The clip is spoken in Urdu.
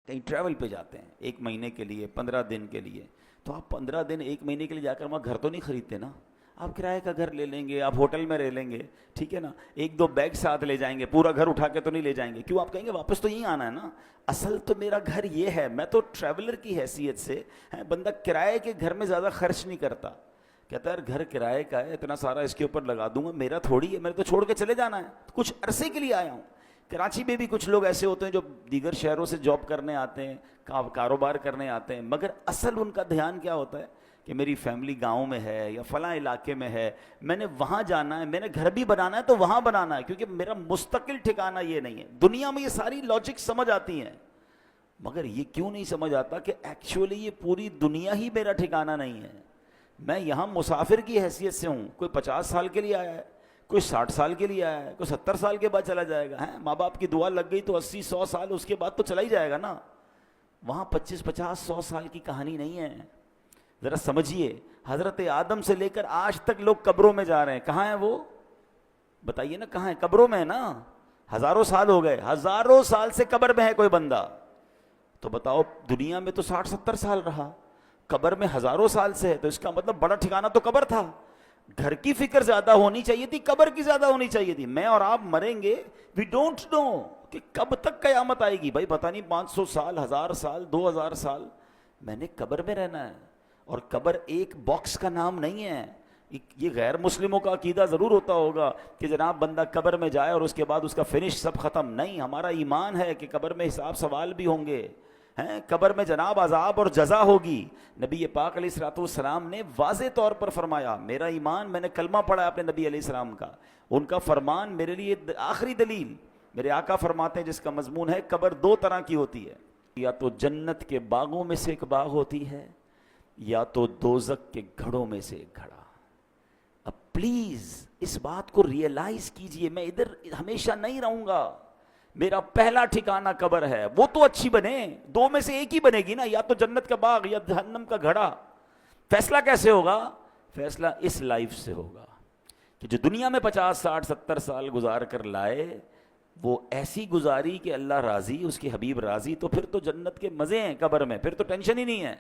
کہیں ٹریول پہ جاتے ہیں 1 مہینے کے لیے، 15 دن کے لیے، تو آپ 15 دن 1 مہینے کے لیے جا کر وہاں گھر تو نہیں خریدتے نا، آپ کرائے کا گھر لے لیں گے، آپ ہوٹل میں رہ لیں گے، ٹھیک ہے نا، 1-2 بیگ ساتھ لے جائیں گے، پورا گھر اٹھا کے تو نہیں لے جائیں گے، کیوں؟ آپ کہیں گے واپس تو یہیں آنا ہے نا، اصل تو میرا گھر یہ ہے، میں تو ٹریولر کی حیثیت سے بندہ کرائے کے گھر میں زیادہ خرچ نہیں کرتا، کہتا ہے یار گھر کرائے کا ہے، اتنا سارا اس کے اوپر لگا دوں گا، میرا تھوڑی ہے، میں تو چھوڑ کے چلے جانا ہے، کچھ عرصے کے لیے آیا ہوں۔ کراچی میں بھی کچھ لوگ ایسے ہوتے ہیں جو دیگر شہروں سے جاب کرنے آتے ہیں، کاروبار کرنے آتے ہیں، مگر اصل ان کا دھیان کیا ہوتا ہے کہ میری فیملی گاؤں میں ہے یا فلاں علاقے میں ہے، میں نے وہاں جانا ہے، میں نے گھر بھی بنانا ہے تو وہاں بنانا ہے، کیونکہ میرا مستقل ٹھکانہ یہ نہیں ہے۔ دنیا میں یہ ساری لاجک سمجھ آتی ہیں، مگر یہ کیوں نہیں سمجھ آتا کہ ایکچولی یہ پوری دنیا ہی میرا ٹھکانہ نہیں ہے، میں یہاں مسافر کی حیثیت سے ہوں، کوئی 50 سال کے لیے آیا ہے، کوئی 60 سال کے لیے آیا ہے، کوئی 70 سال کے بعد چلا جائے گا، ماں باپ کی دعا لگ گئی تو 80-100 سال اس کے بعد تو چلا ہی جائے گا نا، وہاں 25-50-100 سال کی کہانی نہیں ہے۔ ذرا سمجھیے، حضرت آدم سے لے کر آج تک لوگ قبروں میں جا رہے ہیں، کہاں ہیں وہ؟ بتائیے نا کہاں ہیں؟ قبروں میں ہے نا، ہزاروں سال ہو گئے، ہزاروں سال سے قبر میں ہے کوئی بندہ، تو بتاؤ دنیا میں تو 60-70 سال رہا، قبر میں ہزاروں سال سے ہے، تو اس کا مطلب بڑا ٹھکانہ تو قبر تھا۔ گھر کی فکر زیادہ ہونی چاہیے تھی، قبر کی زیادہ ہونی چاہیے تھی۔ میں اور آپ مریں گے، وی ڈونٹ نو کہ کب تک قیامت آئے گی، بھائی پتہ نہیں 500 سال، 1000 سال، 2000 سال، میں نے قبر میں رہنا ہے، اور قبر ایک باکس کا نام نہیں ہے۔ یہ غیر مسلموں کا عقیدہ ضرور ہوتا ہوگا کہ جناب بندہ قبر میں جائے اور اس کے بعد اس کا فنش سب ختم، نہیں، ہمارا ایمان ہے کہ قبر میں حساب سوال بھی ہوں گے، قبر میں جناب عذاب اور جزا ہوگی۔ نبی پاک علیہ الصلوۃ والسلام نے واضح طور پر فرمایا، میرا ایمان، میں نے کلمہ پڑھا ہے اپنے نبی علیہ السلام کا، ان کا فرمان میرے لیے آخری دلیل۔ میرے آقا فرماتے ہیں جس کا مضمون ہے قبر 2 طرح کی ہوتی ہے، یا تو جنت کے باغوں میں سے ایک باغ ہوتی ہے، یا تو دوزخ کے گھڑوں میں سے ایک گھڑا۔ اب پلیز اس بات کو ریئلائز کیجئے، میں ادھر ہمیشہ نہیں رہوں گا، میرا پہلا ٹھکانہ قبر ہے، وہ تو اچھی بنے، 2 میں سے ایک ہی بنے گی نا، یا تو جنت کا باغ یا جہنم کا گھڑا۔ فیصلہ کیسے ہوگا؟ فیصلہ اس لائف سے ہوگا کہ جو دنیا میں 50 60 70 سال گزار کر لائے، وہ ایسی گزاری کہ اللہ راضی، اس کے حبیب راضی، تو پھر تو جنت کے مزے ہیں قبر میں، پھر تو ٹینشن ہی نہیں ہے۔